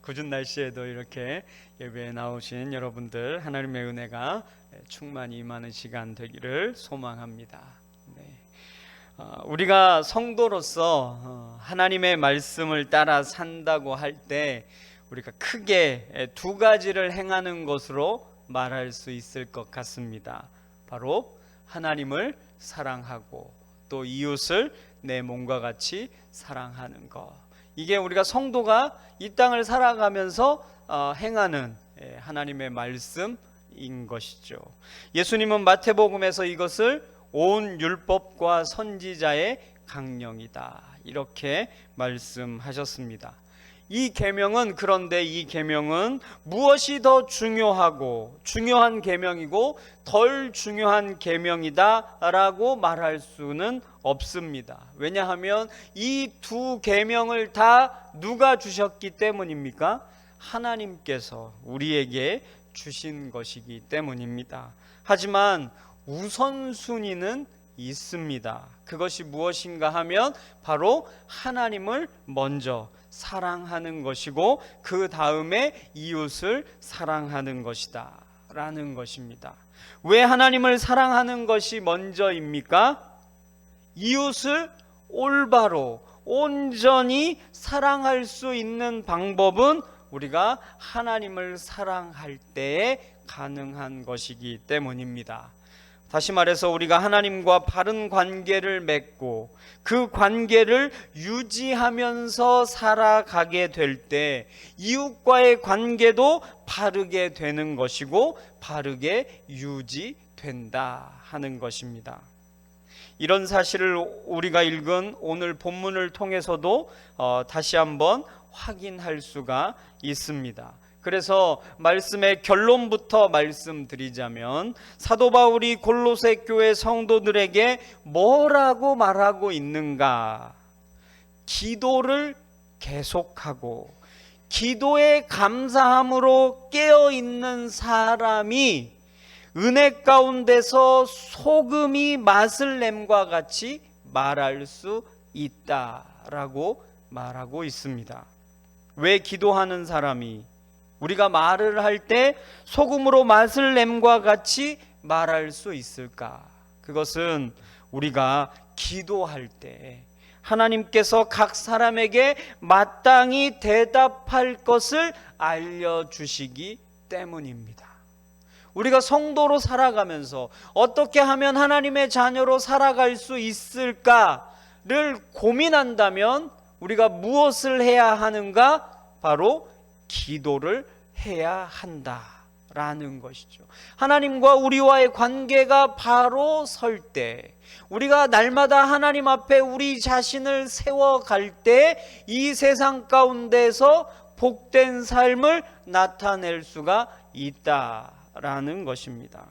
궂은 날씨에도 이렇게 예배에 나오신 여러분들 하나님의 은혜가 충만히 임하는 시간 되기를 소망합니다. 네. 우리가 성도로서 하나님의 말씀을 따라 산다고 할 때 우리가 크게 두 가지를 행하는 것으로 말할 수 있을 것 같습니다. 바로 하나님을 사랑하고 또 이웃을 내 몸과 같이 사랑하는 것. 이게 우리가 성도가 이 땅을 살아가면서 행하는 하나님의 말씀인 것이죠. 예수님은 마태복음에서 이것을 온 율법과 선지자의 강령이다 이렇게 말씀하셨습니다. 그런데 이 계명은 무엇이 더 중요한 계명이고 덜 중요한 계명이다라고 말할 수는 없습니다. 왜냐하면 이 두 계명을 다 누가 주셨기 때문입니까? 하나님께서 우리에게 주신 것이기 때문입니다. 하지만 우선순위는 있습니다. 그것이 무엇인가 하면 바로 하나님을 먼저 사랑하는 것이고 그 다음에 이웃을 사랑하는 것이다 라는 것입니다. 왜 하나님을 사랑하는 것이 먼저입니까? 이웃을 올바로 온전히 사랑할 수 있는 방법은 우리가 하나님을 사랑할 때에 가능한 것이기 때문입니다. 다시 말해서 우리가 하나님과 바른 관계를 맺고 그 관계를 유지하면서 살아가게 될 때 이웃과의 관계도 바르게 되는 것이고 바르게 유지된다 하는 것입니다. 이런 사실을 우리가 읽은 오늘 본문을 통해서도 다시 한번 확인할 수가 있습니다. 그래서 말씀의 결론부터 말씀드리자면 사도 바울이 골로새 교회 성도들에게 뭐라고 말하고 있는가? 기도를 계속하고 기도의 감사함으로 깨어있는 사람이 은혜 가운데서 소금이 맛을 냄과 같이 말할 수 있다라고 말하고 있습니다. 왜 기도하는 사람이 우리가 말을 할 때 소금으로 맛을 냄과 같이 말할 수 있을까? 그것은 우리가 기도할 때 하나님께서 각 사람에게 마땅히 대답할 것을 알려주시기 때문입니다. 우리가 성도로 살아가면서 어떻게 하면 하나님의 자녀로 살아갈 수 있을까를 고민한다면 우리가 무엇을 해야 하는가? 바로 기도를 해야 한다라는 것이죠. 하나님과 우리와의 관계가 바로 설 때, 우리가 날마다 하나님 앞에 우리 자신을 세워갈 때 이 세상 가운데서 복된 삶을 나타낼 수가 있다라는 것입니다.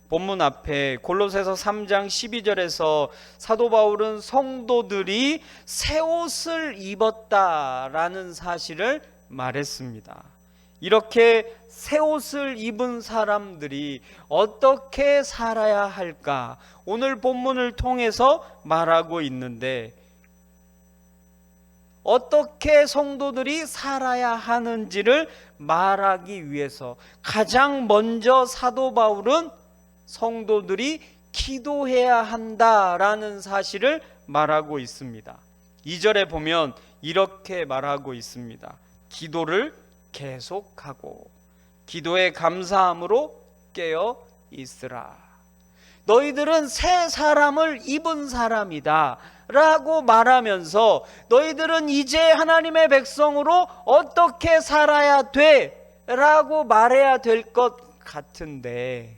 본문 앞에 골로새서 3장 12절에서 사도 바울은 성도들이 새 옷을 입었다라는 사실을 말했습니다. 이렇게 새 옷을 입은 사람들이 어떻게 살아야 할까? 오늘 본문을 통해서 말하고 있는데 어떻게 성도들이 살아야 하는지를 말하기 위해서 가장 먼저 사도 바울은 성도들이 기도해야 한다라는 사실을 말하고 있습니다. 2절에 보면 이렇게 말하고 있습니다. 기도를 계속하고 기도의 감사함으로 깨어 있으라. 너희들은 새 사람을 입은 사람이다 라고 말하면서 너희들은 이제 하나님의 백성으로 어떻게 살아야 돼 라고 말해야 될 것 같은데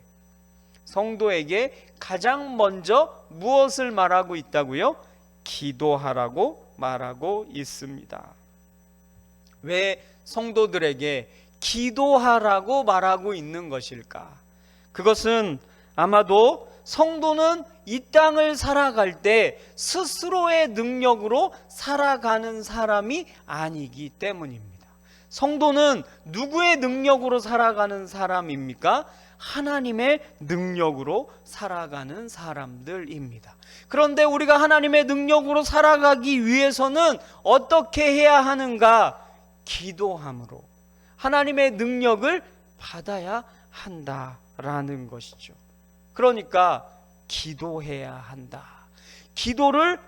성도에게 가장 먼저 무엇을 말하고 있다고요? 기도하라고 말하고 있습니다. 왜 성도들에게 기도하라고 말하고 있는 것일까? 그것은 아마도 성도는 이 땅을 살아갈 때 스스로의 능력으로 살아가는 사람이 아니기 때문입니다. 성도는 누구의 능력으로 살아가는 사람입니까? 하나님의 능력으로 살아가는 사람들입니다. 그런데 우리가 하나님의 능력으로 살아가기 위해서는 어떻게 해야 하는가? 기도함으로 하나님의 능력을 받아야 한다라는 것이죠. 그러니까 기도해야 한다. 기도를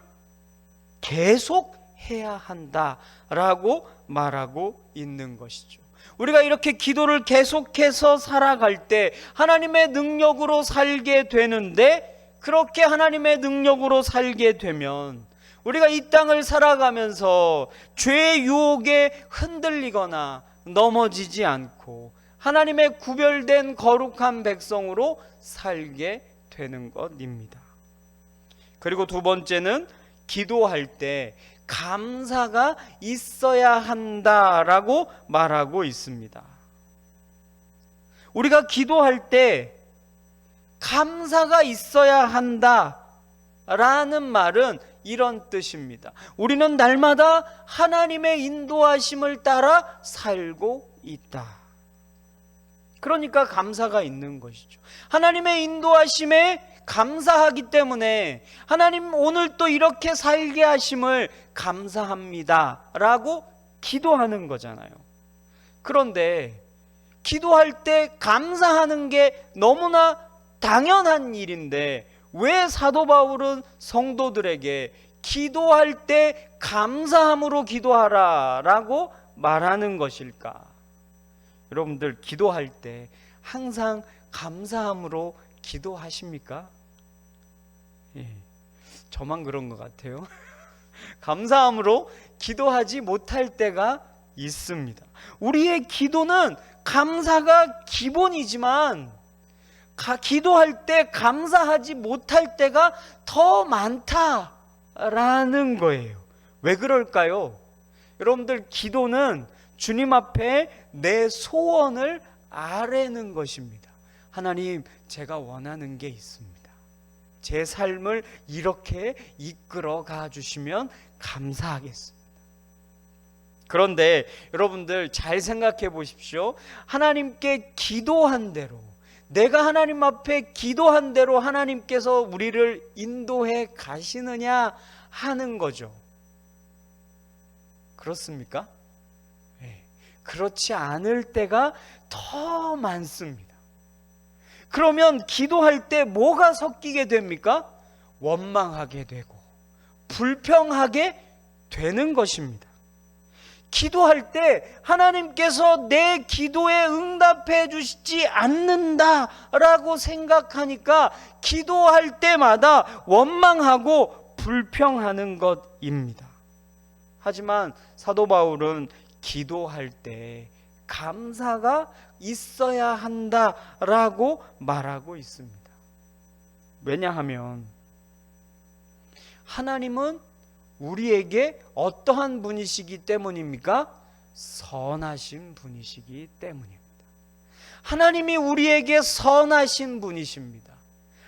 계속 해야 한다라고 말하고 있는 것이죠. 우리가 이렇게 기도를 계속해서 살아갈 때 하나님의 능력으로 살게 되는데, 그렇게 하나님의 능력으로 살게 되면 우리가 이 땅을 살아가면서 죄의 유혹에 흔들리거나 넘어지지 않고 하나님의 구별된 거룩한 백성으로 살게 되는 것입니다. 그리고 두 번째는 기도할 때 감사가 있어야 한다라고 말하고 있습니다. 우리가 기도할 때 감사가 있어야 한다라는 말은 이런 뜻입니다. 우리는 날마다 하나님의 인도하심을 따라 살고 있다. 그러니까 감사가 있는 것이죠. 하나님의 인도하심에 감사하기 때문에 하나님 오늘 또 이렇게 살게 하심을 감사합니다 라고 기도하는 거잖아요. 그런데 기도할 때 감사하는 게 너무나 당연한 일인데 왜 사도 바울은 성도들에게 기도할 때 감사함으로 기도하라 라고 말하는 것일까? 여러분들 기도할 때 항상 감사함으로 기도하십니까? 예, 저만 그런 것 같아요. 감사함으로 기도하지 못할 때가 있습니다. 우리의 기도는 감사가 기본이지만 기도할 때 감사하지 못할 때가 더 많다라는 거예요. 왜 그럴까요? 여러분들 기도는 주님 앞에 내 소원을 아뢰는 것입니다. 하나님, 제가 원하는 게 있습니다. 제 삶을 이렇게 이끌어 가 주시면 감사하겠습니다. 그런데 여러분들 잘 생각해 보십시오. 하나님께 기도한 대로, 내가 하나님 앞에 기도한 대로 하나님께서 우리를 인도해 가시느냐 하는 거죠. 그렇습니까? 네, 그렇지 않을 때가 더 많습니다. 그러면 기도할 때 뭐가 섞이게 됩니까? 원망하게 되고 불평하게 되는 것입니다. 기도할 때 하나님께서 내 기도에 응답해 주시지 않는다라고 생각하니까 기도할 때마다 원망하고 불평하는 것입니다. 하지만 사도 바울은 기도할 때 감사가 있어야 한다라고 말하고 있습니다. 왜냐하면 하나님은 우리에게 어떠한 분이시기 때문입니까? 선하신 분이시기 때문입니다. 하나님이 우리에게 선하신 분이십니다.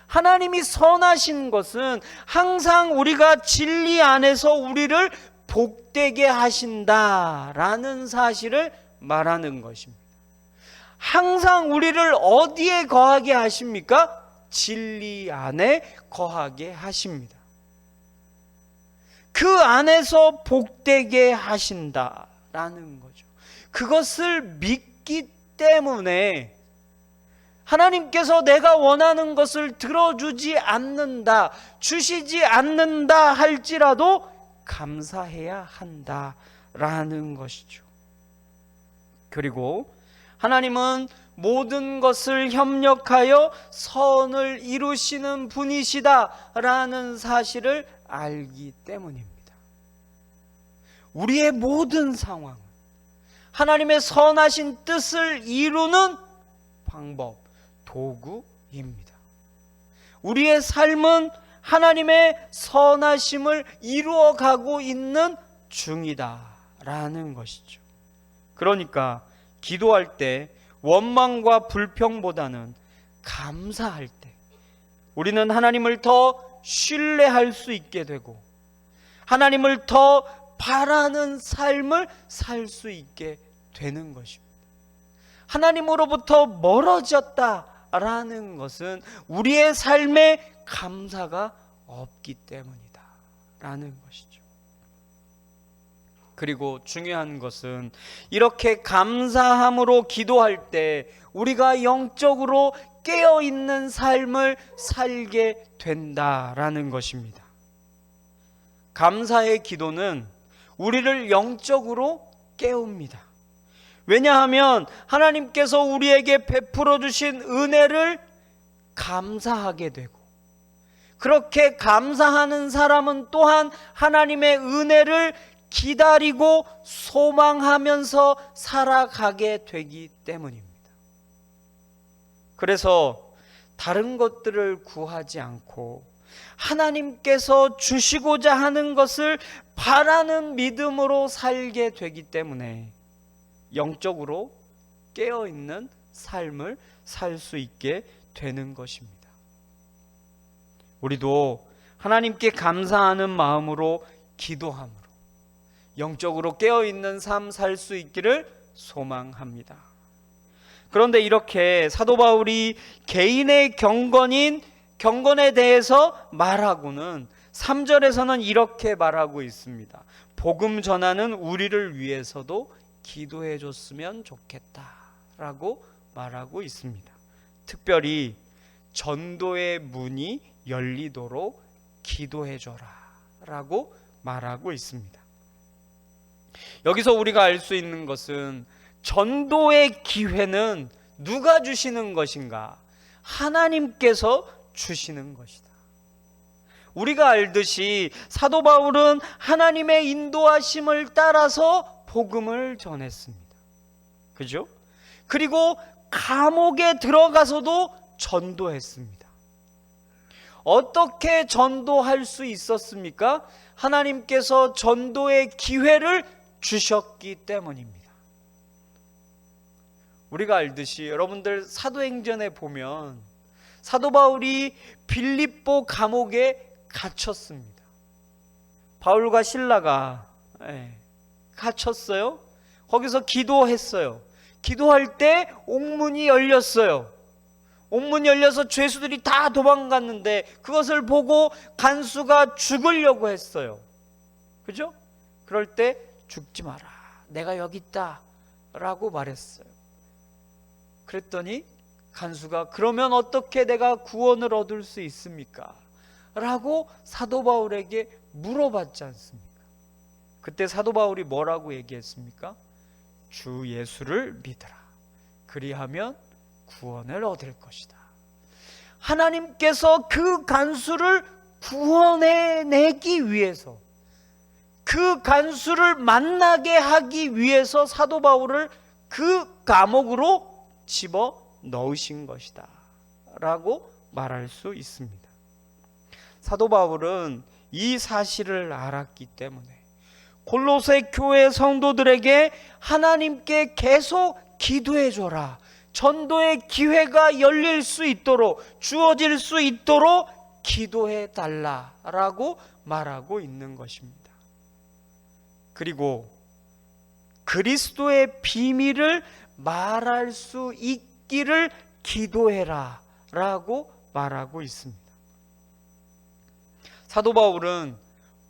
하나님이 선하신 것은 항상 우리가 진리 안에서 우리를 복되게 하신다라는 사실을 말하는 것입니다. 항상 우리를 어디에 거하게 하십니까? 진리 안에 거하게 하십니다. 그 안에서 복되게 하신다라는 거죠. 그것을 믿기 때문에 하나님께서 내가 원하는 것을 들어주지 않는다, 주시지 않는다 할지라도 감사해야 한다라는 것이죠. 그리고 하나님은 모든 것을 협력하여 선을 이루시는 분이시다라는 사실을 알기 때문입니다. 우리의 모든 상황은 하나님의 선하신 뜻을 이루는 방법, 도구입니다. 우리의 삶은 하나님의 선하심을 이루어가고 있는 중이다라는 것이죠. 그러니까 기도할 때 원망과 불평보다는 감사할 때 우리는 하나님을 더 신뢰할 수 있게 되고 하나님을 더 바라는 삶을 살 수 있게 되는 것입니다. 하나님으로부터 멀어졌다라는 것은 우리의 삶에 감사가 없기 때문이다라는 것이죠. 그리고 중요한 것은 이렇게 감사함으로 기도할 때 우리가 영적으로 깨어있는 삶을 살게 된다라는 것입니다. 감사의 기도는 우리를 영적으로 깨웁니다. 왜냐하면 하나님께서 우리에게 베풀어 주신 은혜를 감사하게 되고, 그렇게 감사하는 사람은 또한 하나님의 은혜를 기다리고 소망하면서 살아가게 되기 때문입니다. 그래서 다른 것들을 구하지 않고 하나님께서 주시고자 하는 것을 바라는 믿음으로 살게 되기 때문에 영적으로 깨어있는 삶을 살 수 있게 되는 것입니다. 우리도 하나님께 감사하는 마음으로 기도함으로 영적으로 깨어있는 삶 살 수 있기를 소망합니다. 그런데 이렇게 사도 바울이 개인의 경건에 대해서 말하고는 3절에서는 이렇게 말하고 있습니다. 복음 전하는 우리를 위해서도 기도해 줬으면 좋겠다라고 말하고 있습니다. 특별히 전도의 문이 열리도록 기도해 줘라 라고 말하고 있습니다. 여기서 우리가 알 수 있는 것은 전도의 기회는 누가 주시는 것인가? 하나님께서 주시는 것이다. 우리가 알듯이 사도 바울은 하나님의 인도하심을 따라서 복음을 전했습니다. 그죠? 그리고 감옥에 들어가서도 전도했습니다. 어떻게 전도할 수 있었습니까? 하나님께서 전도의 기회를 주셨기 때문입니다. 우리가 알듯이 여러분들 사도행전에 보면 사도 바울이 빌립보 감옥에 갇혔습니다. 바울과 실라가 갇혔어요. 거기서 기도했어요. 기도할 때 옥문이 열렸어요. 옥문이 열려서 죄수들이 다 도망갔는데 그것을 보고 간수가 죽으려고 했어요. 그죠? 그럴 때 죽지 마라, 내가 여기 있다 라고 말했어요. 그랬더니 간수가 그러면 어떻게 내가 구원을 얻을 수 있습니까? 라고 사도 바울에게 물어봤지 않습니까? 그때 사도 바울이 뭐라고 얘기했습니까? 주 예수를 믿으라, 그리하면 구원을 얻을 것이다. 하나님께서 그 간수를 구원해내기 위해서, 그 간수를 만나게 하기 위해서 사도 바울을 그 감옥으로 집어 넣으신 것이다 라고 말할 수 있습니다. 사도 바울은 이 사실을 알았기 때문에 골로새 교회 성도들에게 하나님께 계속 기도해 줘라, 전도의 기회가 열릴 수 있도록, 주어질 수 있도록 기도해 달라라고 말하고 있는 것입니다. 그리고 그리스도의 비밀을 말할 수 있기를 기도해라 라고 말하고 있습니다. 사도 바울은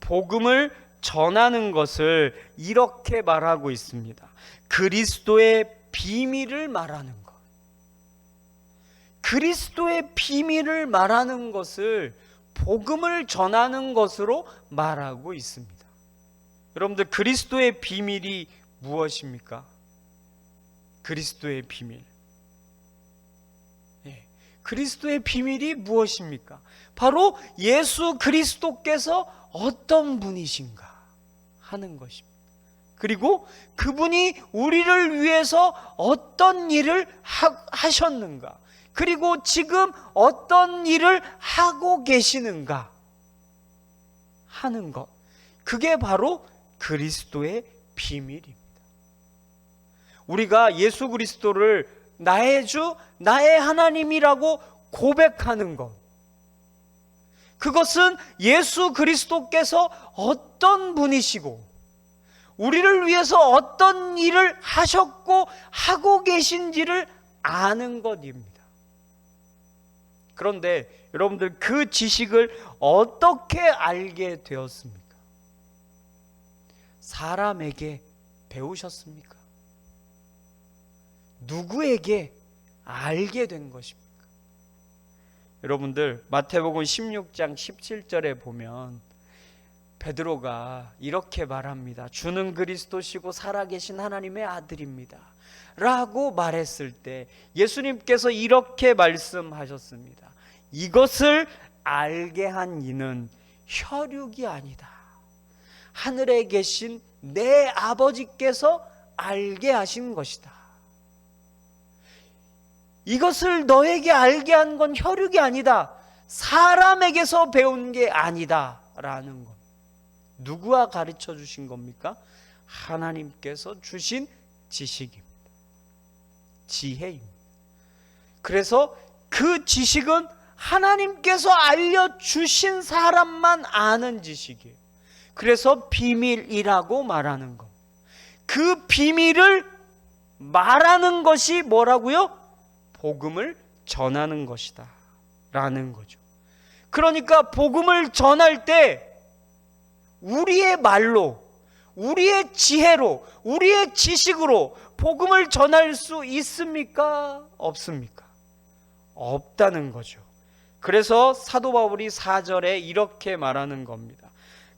복음을 전하는 것을 이렇게 말하고 있습니다. 그리스도의 비밀을 말하는 것. 그리스도의 비밀을 말하는 것을 복음을 전하는 것으로 말하고 있습니다. 여러분들, 그리스도의 비밀이 무엇입니까? 그리스도의 비밀. 그리스도의 비밀이 무엇입니까? 바로 예수 그리스도께서 어떤 분이신가 하는 것입니다. 그리고 그분이 우리를 위해서 어떤 일을 하셨는가, 그리고 지금 어떤 일을 하고 계시는가 하는 것, 그게 바로 그리스도의 비밀입니다. 우리가 예수 그리스도를 나의 주, 나의 하나님이라고 고백하는 것, 그것은 예수 그리스도께서 어떤 분이시고 우리를 위해서 어떤 일을 하셨고 하고 계신지를 아는 것입니다. 그런데 여러분들, 그 지식을 어떻게 알게 되었습니까? 사람에게 배우셨습니까? 누구에게 알게 된 것입니까? 여러분들, 마태복음 16장 17절에 보면 베드로가 이렇게 말합니다. 주는 그리스도시고 살아계신 하나님의 아들입니다 라고 말했을 때 예수님께서 이렇게 말씀하셨습니다. 이것을 알게 한 이는 혈육이 아니다. 하늘에 계신 내 아버지께서 알게 하신 것이다. 이것을 너에게 알게 한 건 혈육이 아니다. 사람에게서 배운 게 아니다 라는 것. 누구와 가르쳐 주신 겁니까? 하나님께서 주신 지식입니다. 지혜입니다. 그래서 그 지식은 하나님께서 알려주신 사람만 아는 지식이에요. 그래서 비밀이라고 말하는 것. 그 비밀을 말하는 것이 뭐라고요? 복음을 전하는 것이다 라는 거죠. 그러니까 복음을 전할 때 우리의 말로, 우리의 지혜로, 우리의 지식으로 복음을 전할 수 있습니까? 없습니까? 없다는 거죠. 그래서 사도 바울이 4절에 이렇게 말하는 겁니다.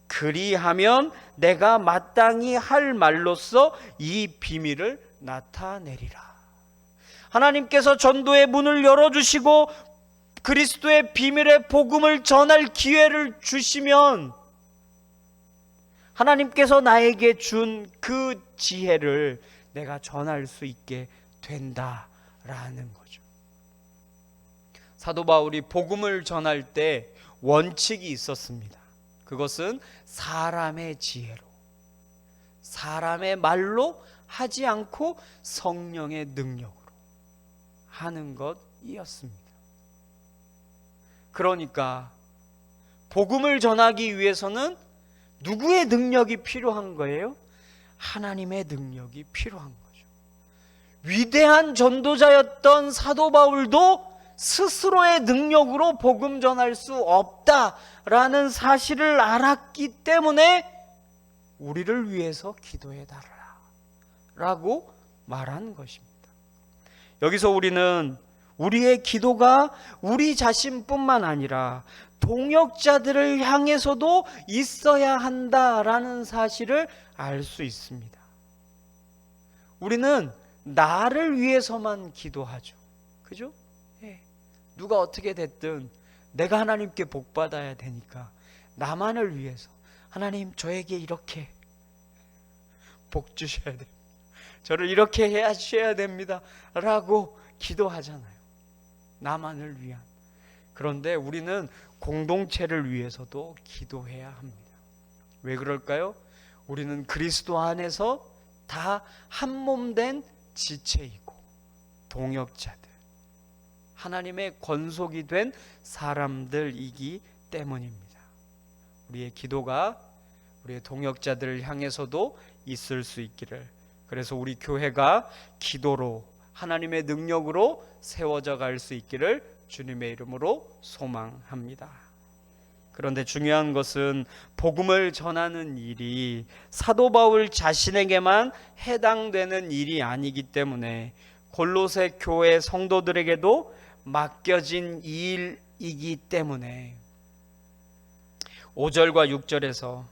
그리하면 내가 마땅히 할 말로써 이 비밀을 나타내리라. 하나님께서 전도의 문을 열어주시고 그리스도의 비밀의 복음을 전할 기회를 주시면 하나님께서 나에게 준 그 지혜를 내가 전할 수 있게 된다라는 거죠. 사도 바울이 복음을 전할 때 원칙이 있었습니다. 그것은 사람의 지혜로, 사람의 말로 하지 않고 성령의 능력으로 하는 것이었습니다. 그러니까 복음을 전하기 위해서는 누구의 능력이 필요한 거예요? 하나님의 능력이 필요한 거죠. 위대한 전도자였던 사도 바울도 스스로의 능력으로 복음 전할 수 없다라는 사실을 알았기 때문에 우리를 위해서 기도해 달라 라고 말한 것입니다. 여기서 우리는 우리의 기도가 우리 자신뿐만 아니라 동역자들을 향해서도 있어야 한다라는 사실을 알 수 있습니다. 우리는 나를 위해서만 기도하죠. 그죠? 누가 어떻게 됐든 내가 하나님께 복 받아야 되니까 나만을 위해서 하나님 저에게 이렇게 복 주셔야 됩니다. 저를 이렇게 해 주셔야 됩니다 라고 기도하잖아요. 나만을 위한. 그런데 우리는 공동체를 위해서도 기도해야 합니다. 왜 그럴까요? 우리는 그리스도 안에서 다 한 몸 된 지체이고 동역자들, 하나님의 권속이 된 사람들이기 때문입니다. 우리의 기도가 우리의 동역자들을 향해서도 있을 수 있기를, 그래서 우리 교회가 기도로 하나님의 능력으로 세워져 갈 수 있기를 주님의 이름으로 소망합니다. 그런데 중요한 것은 복음을 전하는 일이 사도 바울 자신에게만 해당되는 일이 아니기 때문에 골로새 교회 성도들에게도 맡겨진 일이기 때문에 5절과 6절에서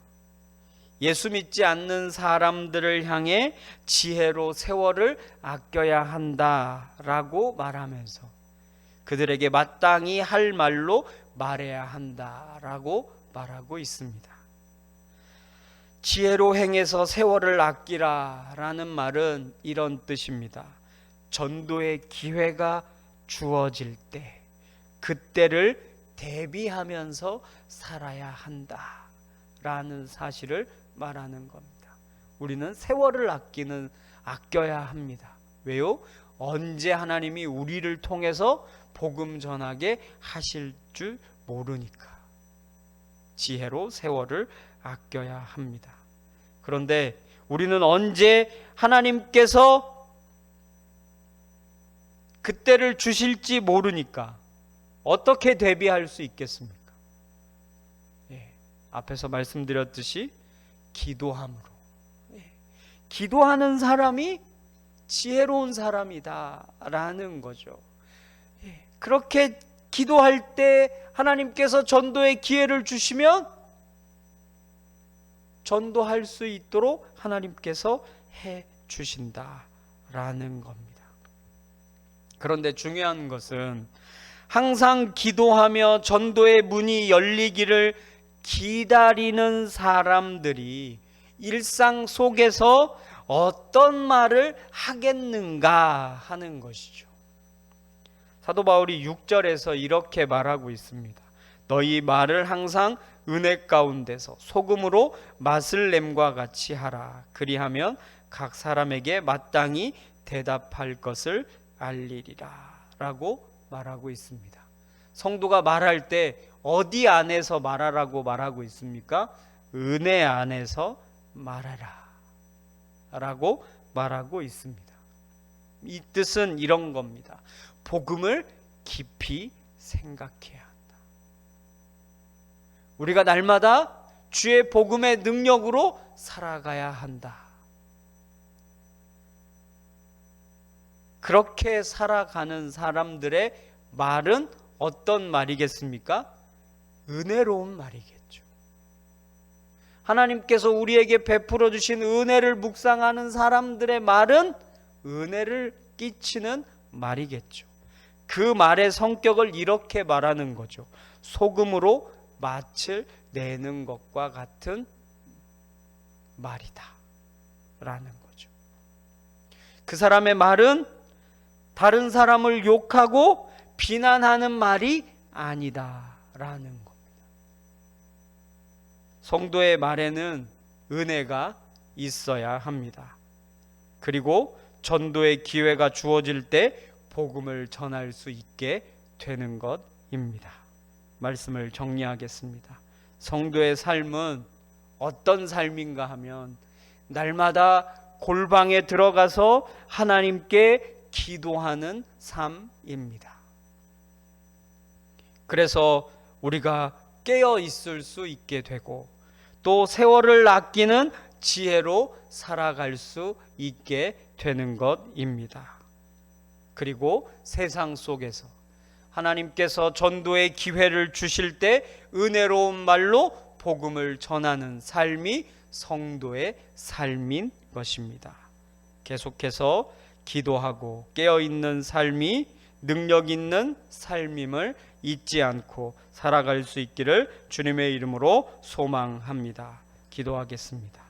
예수 믿지 않는 사람들을 향해 지혜로 세월을 아껴야 한다라고 말하면서 그들에게 마땅히 할 말로 말해야 한다라고 말하고 있습니다. 지혜로 행해서 세월을 아끼라라는 말은 이런 뜻입니다. 전도의 기회가 주어질 때 그때를 대비하면서 살아야 한다라는 사실을 말하는 겁니다. 우리는 세월을 아껴야 합니다. 왜요? 언제 하나님이 우리를 통해서 복음 전하게 하실 줄 모르니까 지혜로 세월을 아껴야 합니다. 그런데 우리는 언제 하나님께서 그때를 주실지 모르니까 어떻게 대비할 수 있겠습니까? 앞에서 말씀드렸듯이 기도함으로, 기도하는 사람이 지혜로운 사람이다라는 거죠. 그렇게 기도할 때 하나님께서 전도의 기회를 주시면 전도할 수 있도록 하나님께서 해 주신다라는 겁니다. 그런데 중요한 것은 항상 기도하며 전도의 문이 열리기를 기다리는 사람들이 일상 속에서 어떤 말을 하겠는가 하는 것이죠. 사도 바울이 6절에서 이렇게 말하고 있습니다. 너희 말을 항상 은혜 가운데서 소금으로 맛을 냄과 같이 하라. 그리하면 각 사람에게 마땅히 대답할 것을 알리리라 라고 말하고 있습니다. 성도가 말할 때 어디 안에서 말하라고 말하고 있습니까? 은혜 안에서 말하라 라고 말하고 있습니다. 이 뜻은 이런 겁니다. 복음을 깊이 생각해야 한다. 우리가 날마다 주의 복음의 능력으로 살아가야 한다. 그렇게 살아가는 사람들의 말은 어떤 말이겠습니까? 은혜로운 말이겠죠. 하나님께서 우리에게 베풀어 주신 은혜를 묵상하는 사람들의 말은 은혜를 끼치는 말이겠죠. 그 말의 성격을 이렇게 말하는 거죠. 소금으로 맛을 내는 것과 같은 말이다 라는 거죠. 그 사람의 말은 다른 사람을 욕하고 비난하는 말이 아니다 라는 겁니다. 성도의 말에는 은혜가 있어야 합니다. 그리고 전도의 기회가 주어질 때 복음을 전할 수 있게 되는 것입니다. 말씀을 정리하겠습니다. 성도의 삶은 어떤 삶인가 하면 날마다 골방에 들어가서 하나님께 기도하는 삶입니다. 그래서 우리가 깨어 있을 수 있게 되고 또 세월을 아끼는 지혜로 살아갈 수 있게 되는 것입니다. 그리고 세상 속에서 하나님께서 전도의 기회를 주실 때 은혜로운 말로 복음을 전하는 삶이 성도의 삶인 것입니다. 계속해서 기도하고 깨어있는 삶이 능력 있는 삶임을 잊지 않고 살아갈 수 있기를 주님의 이름으로 소망합니다. 기도하겠습니다.